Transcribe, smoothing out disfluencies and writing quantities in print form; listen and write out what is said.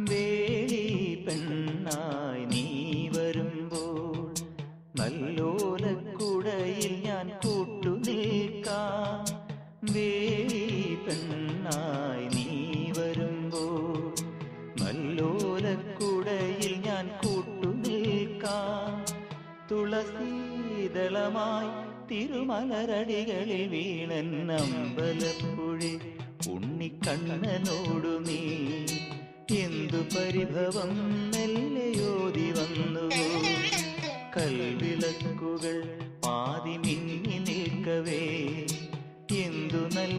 വേളി പെണ്ണായി നീ വരുമ്പോൾ നല്ലോലക്കുടയിൽ ഞാൻ കൂട്ടുനിൽക്കാം. വേളി പെണ്ണായി നീ വരുമ്പോൾ നല്ലോലക്കുടയിൽ ഞാൻ കൂട്ടുനിൽക്കാം. തുളസീദളമായി തിരുമലരടികളിൽ വീണന്നമ്പലപ്പുഴി ഉണ്ണിക്കണ്ണനോടു നീ എന്തു പരിഭവം മെല്ലയോതി വന്നുവോ. കൽവിളക്കുകൾ പാതി മിന്നി നിൽക്കവേ എന്തു നല്ല